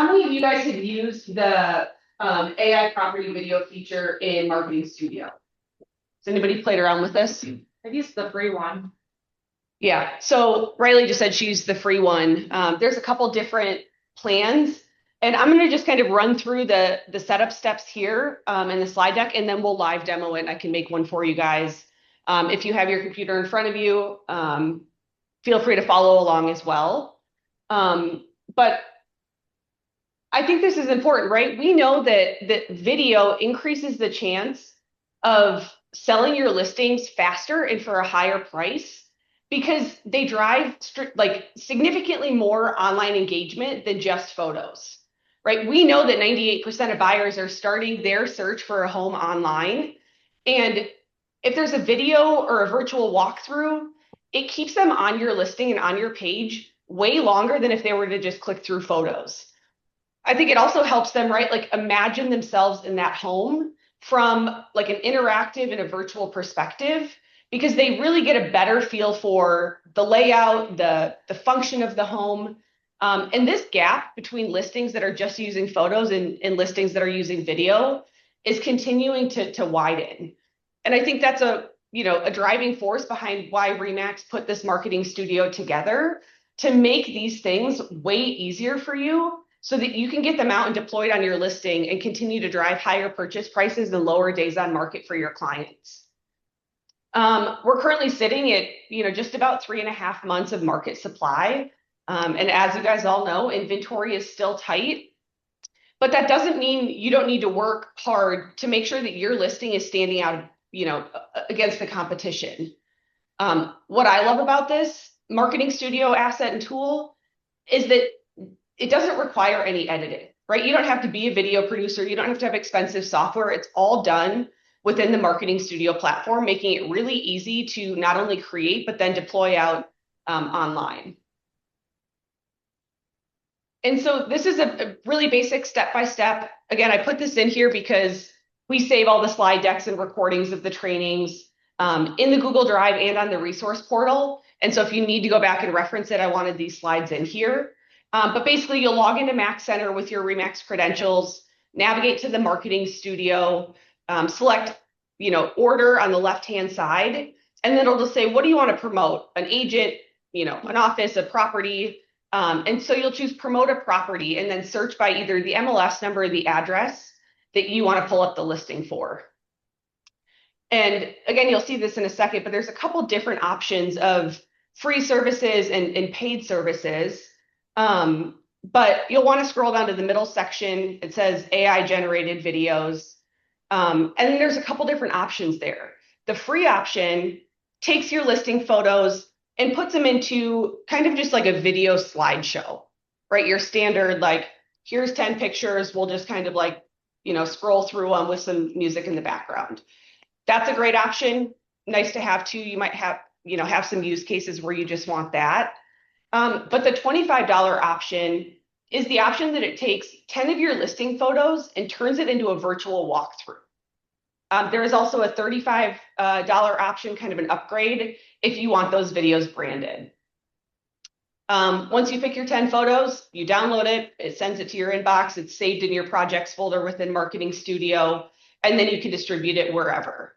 how many of you guys have used the AI property video feature in Marketing Studio? Has anybody played around with this? I've used the free one. Yeah, so Riley just said she used the free one. There's a couple different plans, and I'm gonna just kind of run through the setup steps here in the slide deck, and then we'll live demo it. I can make one for you guys. If you have your computer in front of you, feel free to follow along as well. But I think this is important, right? We know that video increases the chance of selling your listings faster and for a higher price because they drive like significantly more online engagement than just photos, right? We know that 98% of buyers are starting their search for a home online. And if there's a video or a virtual walkthrough, it keeps them on your listing and on your page way longer than if they were to just click through photos. I think it also helps them, right? Like imagine themselves in that home from like an interactive and a virtual perspective, because they really get a better feel for the layout, the function of the home. And this gap between listings that are just using photos and listings that are using video is continuing to widen. And I think that's a driving force behind why Remax put this marketing studio together to make these things way easier for you so that you can get them out and deployed on your listing and continue to drive higher purchase prices and lower days on market for your clients. We're currently sitting at just about 3.5 months of market supply. And as you guys all know, inventory is still tight. But that doesn't mean you don't need to work hard to make sure that your listing is standing out, against the competition. What I love about this marketing studio asset and tool is that it doesn't require any editing, right? You don't have to be a video producer. You don't have to have expensive software. It's all done within the marketing studio platform, making it really easy to not only create, but then deploy out online. And so this is a really basic step-by-step. Again, I put this in here because we save all the slide decks and recordings of the trainings in the Google Drive and on the resource portal. And so if you need to go back and reference it, I wanted these slides in here. But basically, you'll log into MaxCenter with your Remax credentials, navigate to the marketing studio, select, order on the left-hand side, and then it'll just say, what do you want to promote? An agent, an office, a property. And so you'll choose promote a property and then search by either the MLS number or the address that you want to pull up the listing for. And again, you'll see this in a second, but there's a couple different options of free services and paid services. But you'll want to scroll down to the middle section. It says AI generated videos. And then there's a couple different options there. The free option takes your listing photos and puts them into kind of just like a video slideshow, right? Your standard, like, here's 10 pictures. We'll just kind of like, scroll through them with some music in the background. That's a great option. Nice to have too. You might have, have some use cases where you just want that. But the $25 option is the option that it takes 10 of your listing photos and turns it into a virtual walkthrough. There is also a $35 option, kind of an upgrade, if you want those videos branded. Once you pick your 10 photos, you download it, it sends it to your inbox, it's saved in your projects folder within Marketing Studio, and then you can distribute it wherever.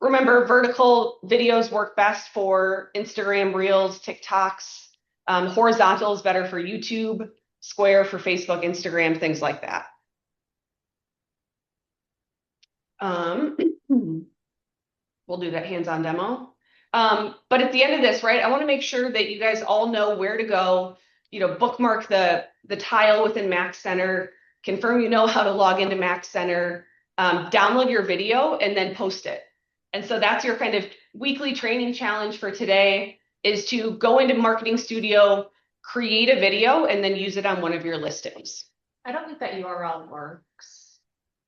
Remember, vertical videos work best for Instagram, Reels, TikToks. Horizontal is better for YouTube, square for Facebook, Instagram, things like that. We'll do that hands-on demo. But at the end of this, right, I want to make sure that you guys all know where to go, bookmark the tile within MaxCenter, confirm you know how to log into MaxCenter, download your video, and then post it. And so that's your kind of weekly training challenge for today, is to go into Marketing Studio, create a video, and then use it on one of your listings. I don't think that URL works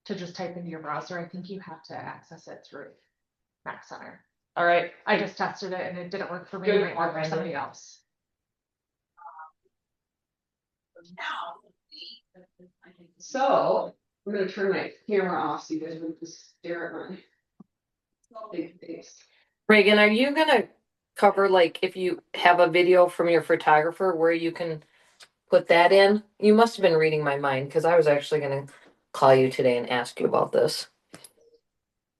to just type into your browser. I think you have to access it through MaxCenter. All right. I just tested it and it didn't work for me. It might work for somebody else. So I'm going to turn my camera off so you guys won't just stare at my big face. Reagan, are you going to cover, like, if you have a video from your photographer where you can put that in. You must have been reading my mind because I was actually going to call you today and ask you about this.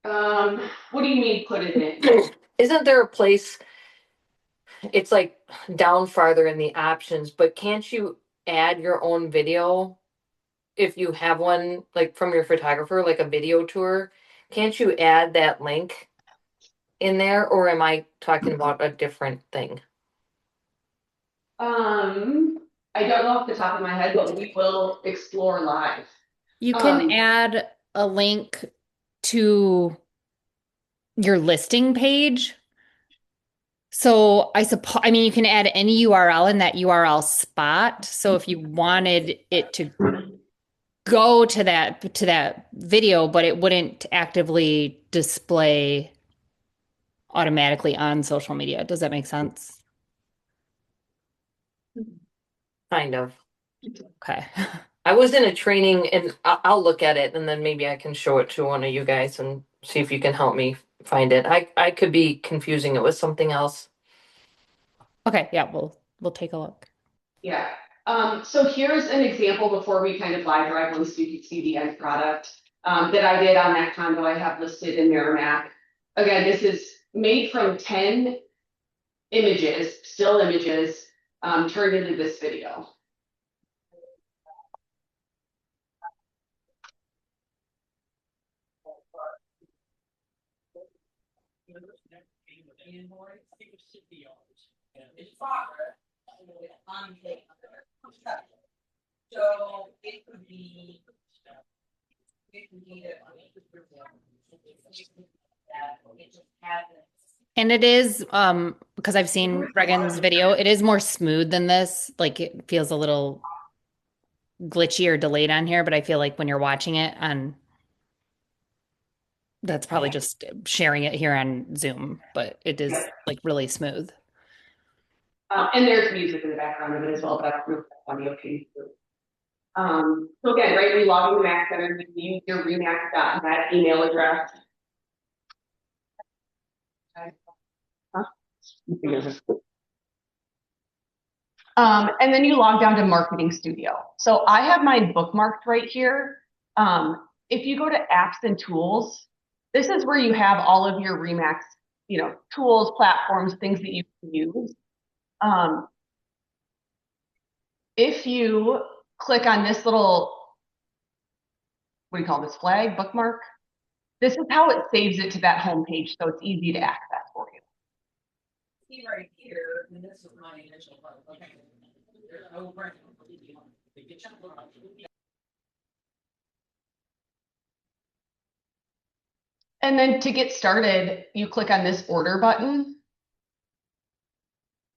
What do you mean put it in? Isn't there a place, it's like down farther in the options, but can't you add your own video if you have one like from your photographer, like a video tour? Can't you add that link in there, or am I talking about a different thing? I don't know off the top of my head, but we will explore live. You can Um, add a link to your listing page. So I mean, you can add any URL in that URL spot. So if you wanted it to go to that video, but it wouldn't actively display automatically on social media. Does that make sense? Kind of. Okay. I was in a training and I'll look at it and then maybe I can show it to one of you guys and see if you can help me find it. I could be confusing it with something else. Okay, yeah, we'll take a look. yeah. So here's an example before we kind of live drive one so you can see the end product that I did on that condo I have listed in Merrimack. Again, this is made from 10 images, still images, turned into this video. So it could be. And it is, because I've seen Regan's video, it is more smooth than this. Like it feels a little glitchy or delayed on here, but I feel like when you're watching it on, that's probably just sharing it here on Zoom, but it is like really smooth. And there's music in the background of it as well, but I don't know if that's audio okay. So again, right, we log into Mac Center, you use your remax.net email address. Huh? And then you log down to Marketing Studio. So I have mine bookmarked right here. If you go to apps and tools, this is where you have all of your Remax, tools, platforms, things that you can use. If you click on this little, what do you call this, flag, bookmark? This is how it saves it to that home page, so it's easy to access for you. See right here, and this is my initial one. Okay. And then to get started, you click on this order button.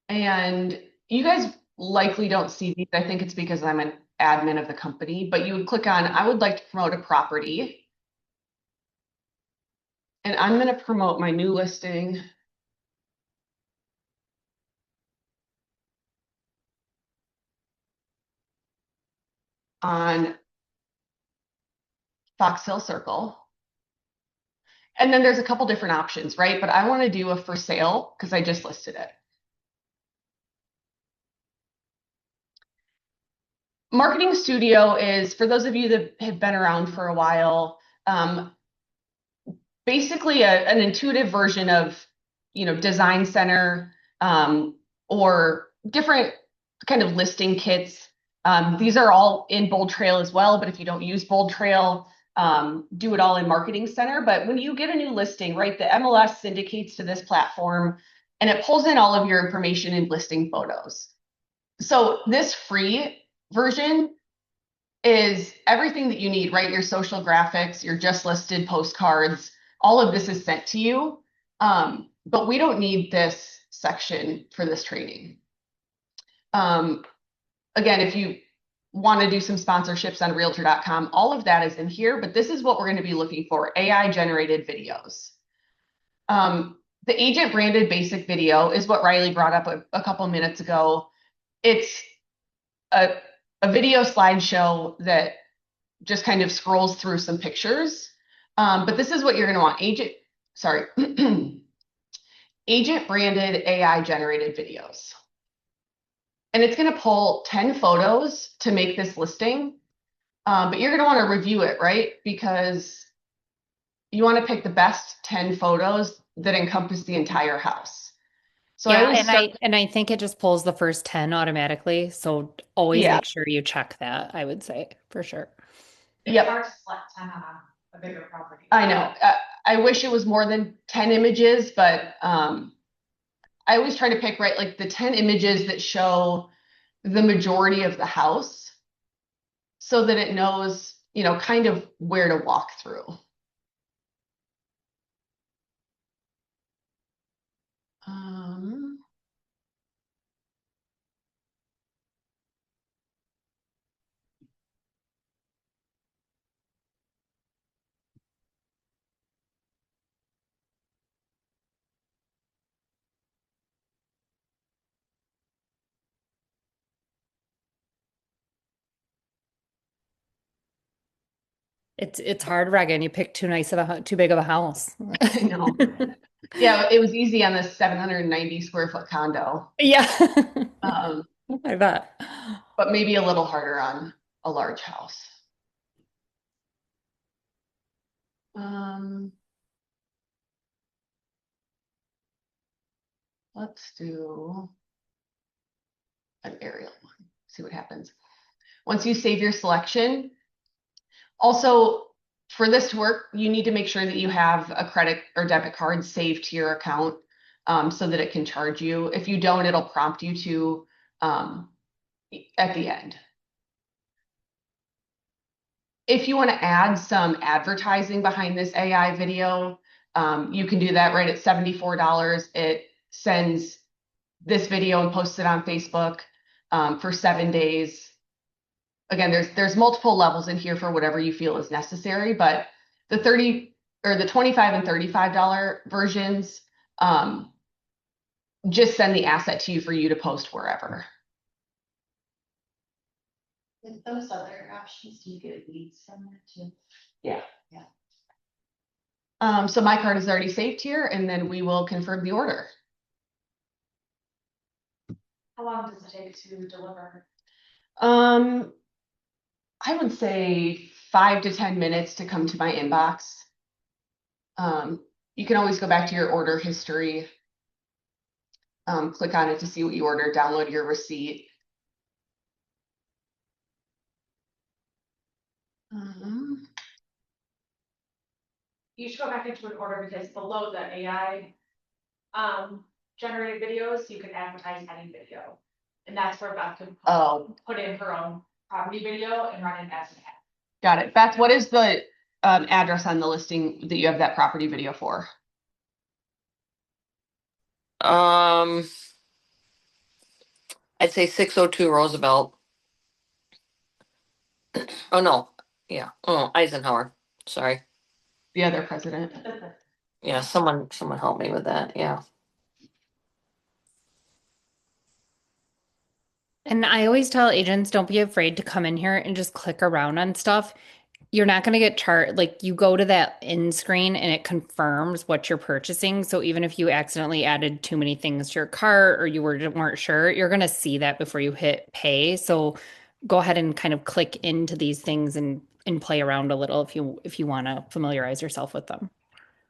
And you guys likely don't see these. I think it's because I'm an admin of the company, but you would click on, I would like to promote a property. And I'm going to promote my new listing. On Fox Hill Circle. And then there's a couple different options, right? But I want to do a for sale because I just listed it. Marketing Studio is, for those of you that have been around for a while, basically an intuitive version of, Design Center or different kind of listing kits. These are all in Bold Trail as well, but if you don't use Bold Trail, do it all in Marketing Center. But when you get a new listing, right, the MLS syndicates to this platform and it pulls in all of your information and listing photos. So this free version is everything that you need, right? Your social graphics, your just listed postcards, all of this is sent to you. But we don't need this section for this training. Again, if you want to do some sponsorships on realtor.com, all of that is in here, but this is what we're going to be looking for, AI generated videos. The agent branded basic video is what Riley brought up a couple minutes ago. It's a video slideshow that just kind of scrolls through some pictures. But this is what you're going to want. Agent branded AI generated videos. and it's gonna pull 10 photos to make this listing. But you're gonna wanna review it, right? Because you wanna pick the best 10 photos that encompass the entire house. So I Yeah, always start, and I think it just pulls the first 10 automatically. So always yeah, make sure you check that, I would say, for sure. It's yep, hard to select 10 on a bigger property. I know. I wish it was more than 10 images, but I always try to pick, right, like the 10 images that show the majority of the house so that it knows, kind of where to walk through. Um, It's hard, Regan. You picked too big of a house. I know. Yeah, it was easy on this 790 square foot condo, Yeah. um, I bet. but maybe a little harder on a large house. Um, let's do an aerial one, see what happens. Once you save your selection, also for this to work, you need to make sure that you have a credit or debit card saved to your account so that it can charge you. If you don't, it'll prompt you to at the end. If you want to add some advertising behind this AI video, you can do that right at $74. It sends this video and posts it on Facebook for 7 days. Again, there's multiple levels in here for whatever you feel is necessary, but the 30 or the 25 and $35 versions just send the asset to you for you to post wherever. With those other options, do you get leads from that too? Yeah. Yeah. So my card is already saved here, and then we will confirm the order. How long does it take to deliver? I would say 5 to 10 minutes to come to my inbox. You can always go back to your order history, click on it to see what you ordered, download your receipt. You should go back into an order because below the AI generated videos, you can advertise any video. And that's where Beth can put in her own property video and run it as an ad. Got it. Beth, what is the address on the listing that you have that property video for? I'd say 602 Roosevelt. Oh no, yeah. Oh, Eisenhower. Sorry. The other president. Yeah, someone help me with that. Yeah. And I always tell agents, don't be afraid to come in here and just click around on stuff. You're not going to get charged. Like you go to that end screen and it confirms what you're purchasing. So even if you accidentally added too many things to your cart or you weren't sure, you're going to see that before you hit pay. So go ahead and kind of click into these things and play around a little if you want to familiarize yourself with them.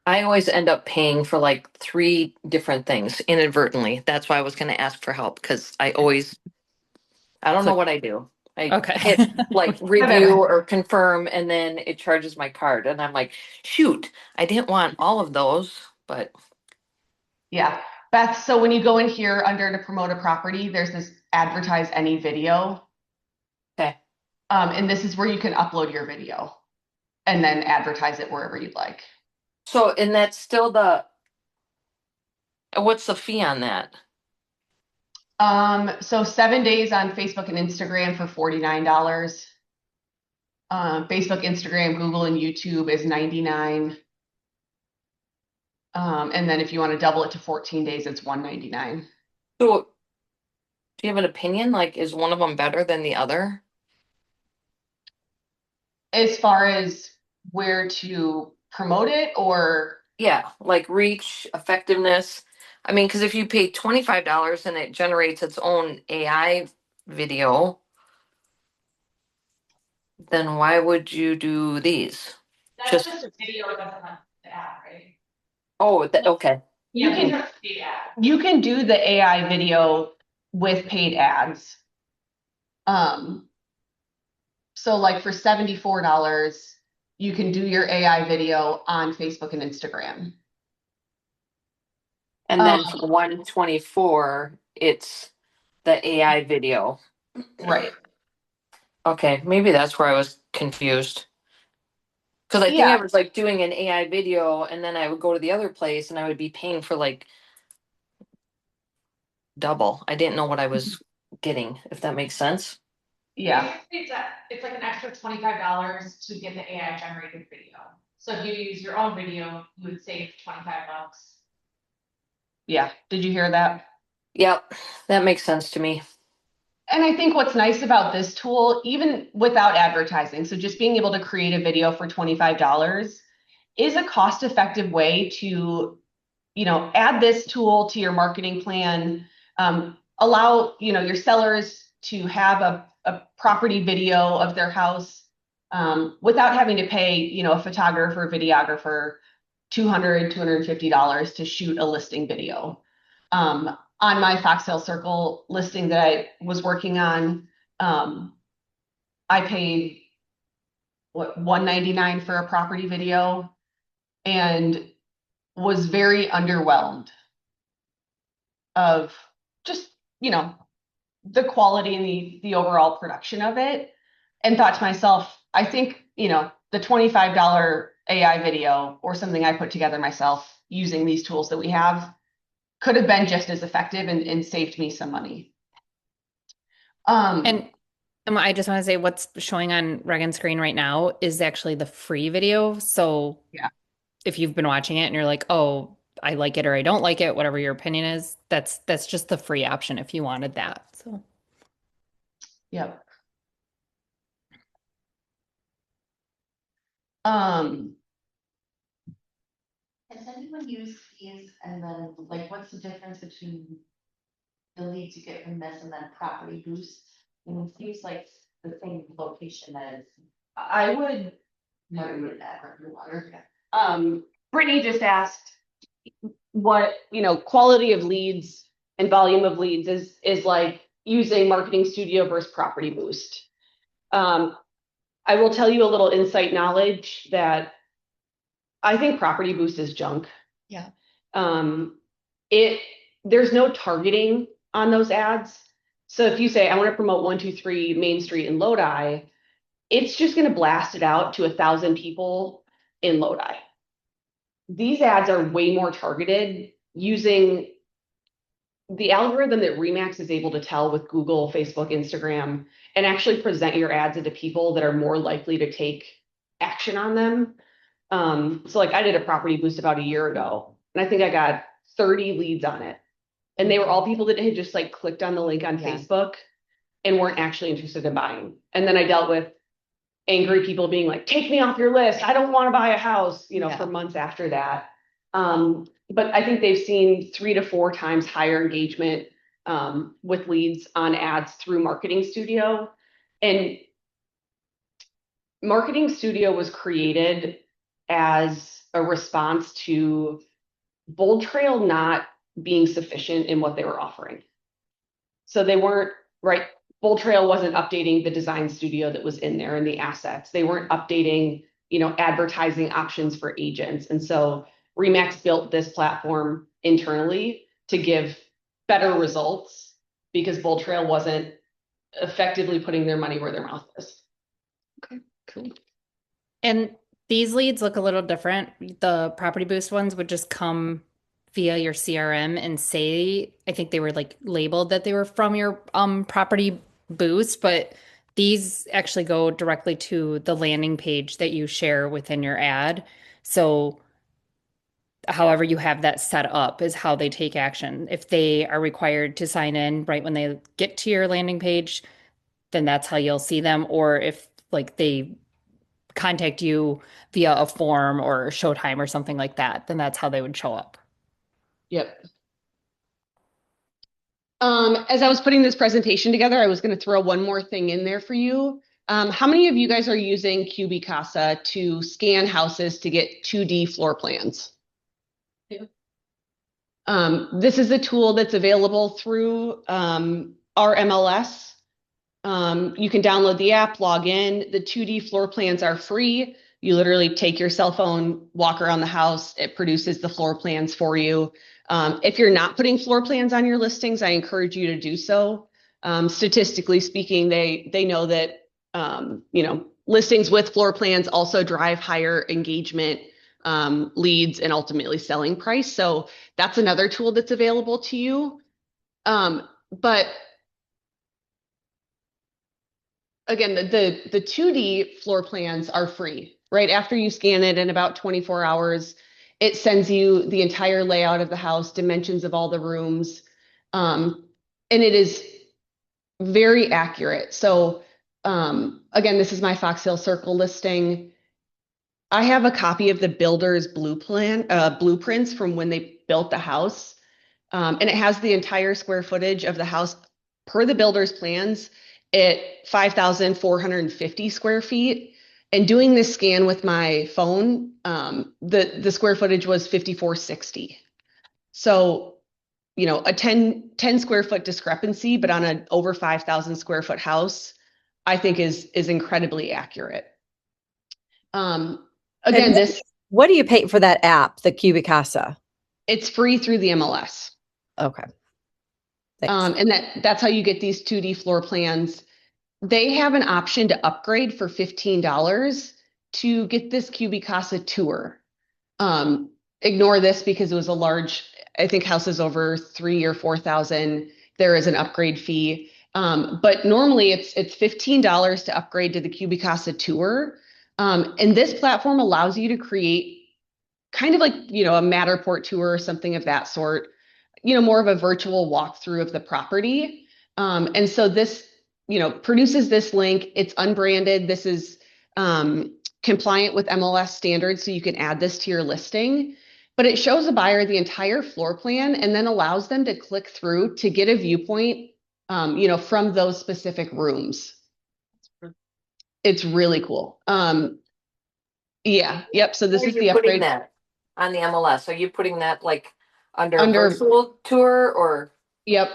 I always end up paying for like 3 different things inadvertently. That's why I was going to ask for help because I don't know what I do. I hit like review or confirm and then it charges my card. And I'm like, shoot, I didn't want all of those, but. Yeah. Beth, so when you go in here under to promote a property, there's this advertise any video. Okay. And this is where you can upload your video and then advertise it wherever you'd like. So, and that's still what's the fee on that? So 7 days on Facebook and Instagram for $49. Facebook, Instagram, Google, and YouTube is $99. And then if you want to double it to 14 days, it's $199. So, do you have an opinion? Like, is one of them better than the other? As far as where to promote it or? Yeah, like reach, effectiveness. I mean, because if you pay $25 and it generates its own AI video, then why would you do these? That's Just- just a video that doesn't have the ad, right? Oh, okay. You can- just the ad. You can do the AI video with paid ads. So like for $74, you can do your AI video on Facebook and Instagram. And then for 124, it's the AI video. Right. Okay, maybe that's where I was confused. Because I think I Yeah. was like doing an AI video and then I would go to the other place and I would be paying for like double. I didn't know what I was getting, if that makes sense. Yeah. It's like an extra $25 to get the AI generated video. So if you use your own video, you would save $25. Yeah. Did you hear that? Yep, that makes sense to me. And I think what's nice about this tool, even without advertising, so just being able to create a video for $25 is a cost-effective way to, add this tool to your marketing plan, allow, your sellers to have a property video of their house, without having to pay, a photographer, videographer, $250 to shoot a listing video. On my Foxtail Circle listing that I was working on, I paid what, $199 for a property video and was very underwhelmed of just, the quality and the overall production of it, and thought to myself, I think, the $25 AI video or something I put together myself using these tools that we have could have been just as effective and saved me some money. And I just want to say what's showing on Regan's screen right now is actually the free video. So Yeah. if you've been watching it and you're like, oh, I like it or I don't like it, whatever your opinion is, that's just the free option if you wanted that. So Yep. Has anyone used these and then like what's the difference between the leads you get from this and then property boost? And it seems like the same location as I would, water. Brittany just asked what, quality of leads and volume of leads is like using Marketing Studio versus Property Boost. I will tell you a little insight knowledge that I think Property Boost is junk. Yeah. There's no targeting on those ads. So if you say, I want to promote 123 Main Street in Lodi, it's just going to blast it out to 1,000 people in Lodi. These ads are way more targeted using the algorithm that Remax is able to tell with Google, Facebook, Instagram, and actually present your ads into people that are more likely to take action on them. So like I did a property boost about a year ago, and I think I got 30 leads on it. And they were all people that had just like clicked on the link on Yeah. Facebook and weren't actually interested in buying. And then I dealt with angry people being like, take me off your list. I don't want to buy a house, Yeah. for months after that. But I think they've seen 3 to 4 times higher engagement with leads on ads through Marketing Studio. And Marketing Studio was created as a response to Bold Trail not being sufficient in what they were offering. So they weren't, right? Bold Trail wasn't updating the design studio that was in there and the assets. They weren't updating, advertising options for agents. And so Remax built this platform internally to give better results because Bold Trail wasn't effectively putting their money where their mouth is. Okay, cool. And these leads look a little different. The Property Boost ones would just come via your CRM and say, I think they were like labeled that they were from your Property Boost, but these actually go directly to the landing page that you share within your ad. So however you have that set up is how they take action. If they are required to sign in right when they get to your landing page, then that's how you'll see them. Or if like they contact you via a form or Showtime or something like that, then that's how they would show up. Yep. As I was putting this presentation together, I was going to throw one more thing in there for you. How many of you guys are using QBCasa to scan houses to get 2D floor plans? This is a tool that's available through our MLS. You can download the app, log in. The 2D floor plans are free. You literally take your cell phone, walk around the house. It produces the floor plans for you. If you're not putting floor plans on your listings, I encourage you to do so. Statistically speaking, they know that listings with floor plans also drive higher engagement, leads, and ultimately selling price. So that's another tool that's available to you. But again, the 2D floor plans are free. Right after you scan it in about 24 hours, it sends you the entire layout of the house, dimensions of all the rooms, and it is very accurate. So again, this is my Fox Hill Circle listing. I have a copy of the builder's blueprints from when they built the house, and it has the entire square footage of the house per the builder's plans at 5,450 square feet. And doing this scan with my phone, the square footage was 5,460. So, a 10 square foot discrepancy, but on an over 5,000 square foot house, I think is incredibly accurate. Again, what do you pay for that app, the QBCasa? It's free through the MLS. Okay. Thanks. And that's how you get these 2D floor plans. They have an option to upgrade for $15 to get this QBCasa tour. Ignore this because it was a large, I think houses over 3,000 or 4,000, there is an upgrade fee. But normally it's $15 to upgrade to the QBCasa tour. And this platform allows you to create kind of like, a Matterport tour or something of that sort, more of a virtual walkthrough of the property. And so this, produces this link. It's unbranded. This is compliant with MLS standards, so you can add this to your listing. But it shows a buyer the entire floor plan and then allows them to click through to get a viewpoint, from those specific rooms. It's really cool. Yep. So this Where is are the you putting upgrade. that on the MLS? Are you putting that like under Under- virtual tour or? Yep.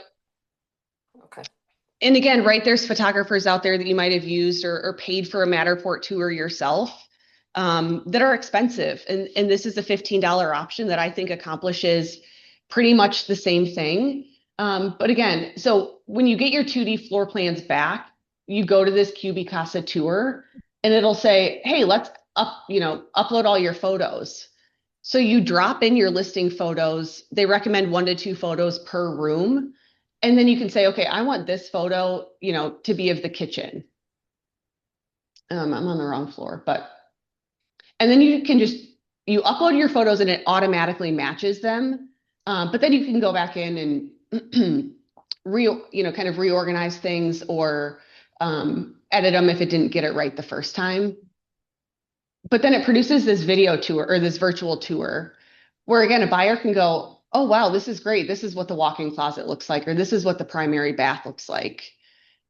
Okay. And again, right, there's photographers out there that you might have used or paid for a Matterport tour yourself, that are expensive. And this is a $15 option that I think accomplishes pretty much the same thing. But again, so when you get your 2D floor plans back, you go to this QBCasa tour and it'll say, hey, let's upload all your photos. So you drop in your listing photos. They recommend 1 to 2 photos per room. And then you can say, okay, I want this photo, to be of the kitchen. I'm on the wrong floor, and then you can you upload your photos and it automatically matches them. But then you can go back in and kind of reorganize things or edit them if it didn't get it right the first time. But then it produces this video tour or this virtual tour where again, a buyer can go, oh, wow, this is great. This is what the walk-in closet looks like, or this is what the primary bath looks like.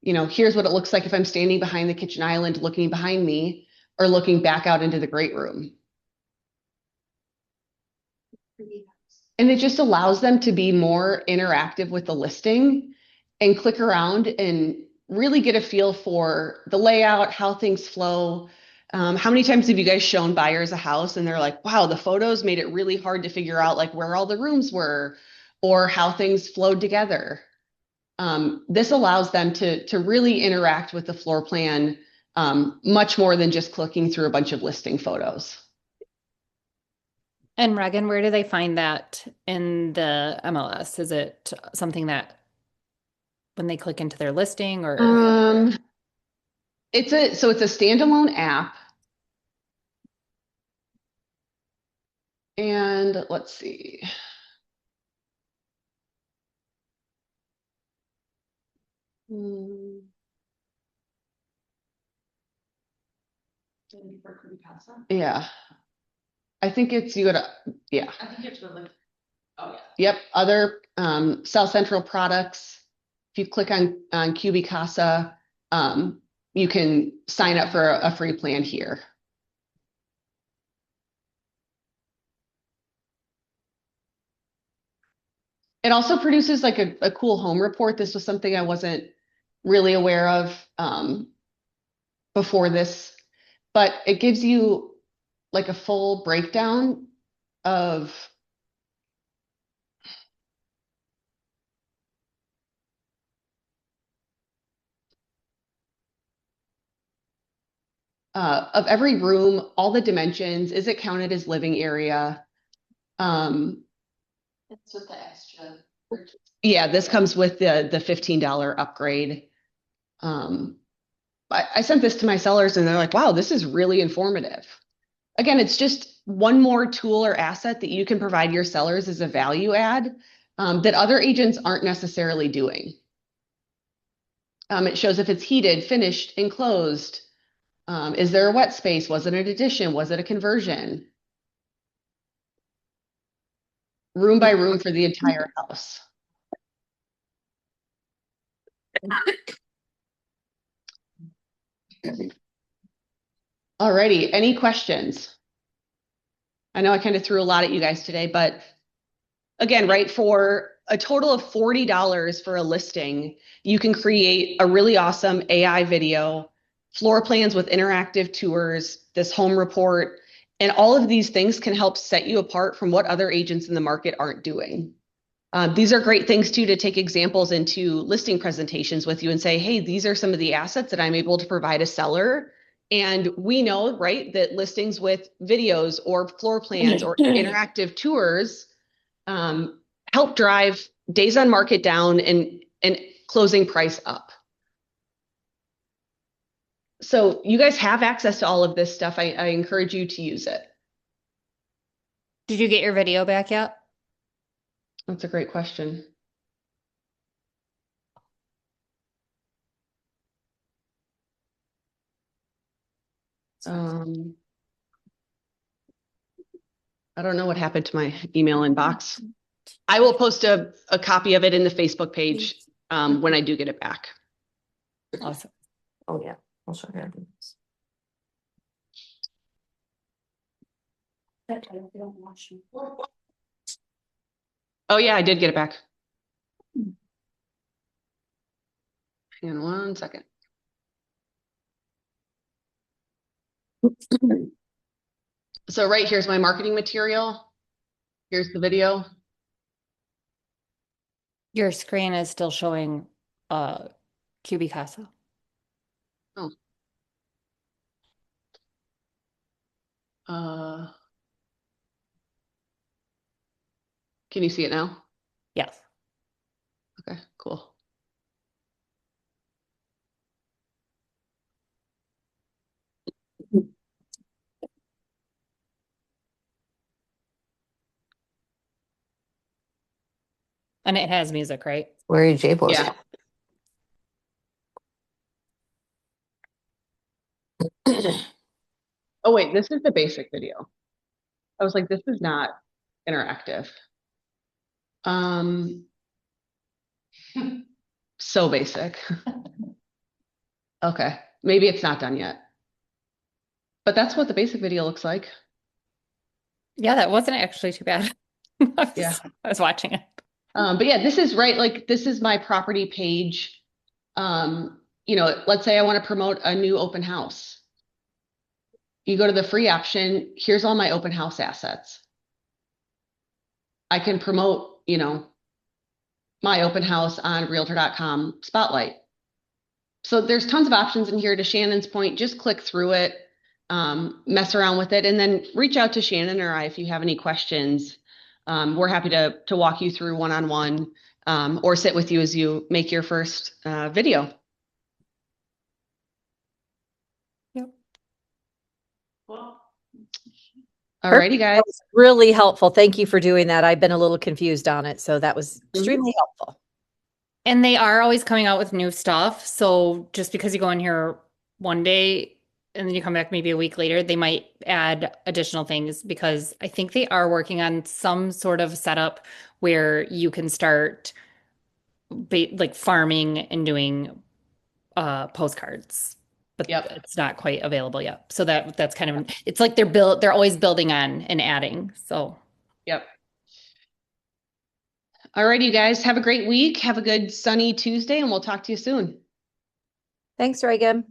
Here's what it looks like if I'm standing behind the kitchen island, looking behind me or looking back out into the great room. And it just allows them to be more interactive with the listing and click around and really get a feel for the layout, how things flow. How many times have you guys shown buyers a house and they're like, wow, the photos made it really hard to figure out like where all the rooms were or how things flowed together. This allows them to really interact with the floor plan much more than just clicking through a bunch of listing photos. And Regan, where do they find that in the MLS? Is it something that when they click into their listing or? It's a standalone app. And let's see. Yeah. I think it's you gotta, yeah. I think it's really, oh yeah. Yep. Other South Central products. If you click on Cubicasa, you can sign up for a free plan here. It also produces like a cool home report. This was something I wasn't really aware of before this, but it gives you like a full breakdown of every room, all the dimensions. Is it counted as living area? It's with the extra. Yeah, this comes with the $15 upgrade. I sent this to my sellers and they're like, wow, this is really informative. Again, it's just one more tool or asset that you can provide your sellers as a value add that other agents aren't necessarily doing. It shows if it's heated, finished, enclosed. Is there a wet space? Was it an addition? Was it a conversion? Room by room for the entire house. Alrighty, any questions? I know I kind of threw a lot at you guys today, but again, right, for a total of $40 for a listing, you can create a really awesome AI video, floor plans with interactive tours, this home report, and all of these things can help set you apart from what other agents in the market aren't doing. These are great things too to take examples into listing presentations with you and say, hey, these are some of the assets that I'm able to provide a seller. And we know, right, that listings with videos or floor plans or interactive tours help drive days on market down and closing price up. So you guys have access to all of this stuff. I encourage you to use it. Did you get your video back yet? That's a great question. I don't know what happened to my email inbox. I will post a copy of it in the Facebook page when I do get it back. Awesome. Oh, yeah. I'll show you. Oh yeah, I did get it back. Hang on one second. So right here's my marketing material. Here's the video. Your screen is still showing Cubicasa. Oh. Can you see it now? Yes. Okay, cool. And it has music, right? Where are your J-Boys? Yeah. Oh wait, this is the basic video. I was like, this is not interactive. So basic. Okay, maybe it's not done yet. But that's what the basic video looks like. Yeah, that wasn't actually too bad. Yeah. I was watching it. But yeah, this is right. Like this is my property page. You know, let's say I want to promote a new open house. You go to the free option. Here's all my open house assets. I can promote, you know, my open house on realtor.com spotlight. So there's tons of options in here. To Shannon's point, just click through it, mess around with it, and then reach out to Shannon or I if you have any questions. We're happy to walk you through one-on-one or sit with you as you make your first video. Yep. Alrighty, guys. That was really helpful. Thank you for doing that. I've been a little confused on it, so that was extremely helpful. And they are always coming out with new stuff. So just because you go in here one day and then you come back maybe a week later, they might add additional things because I think they are working on some sort of setup where you can start like farming and doing postcards, but Yep. it's not quite available yet. So that's kind of, it's like they're always building on and adding. So Yep. All right, you guys, have a great week. Have a good sunny Tuesday, and we'll talk to you soon. Thanks, Reagan.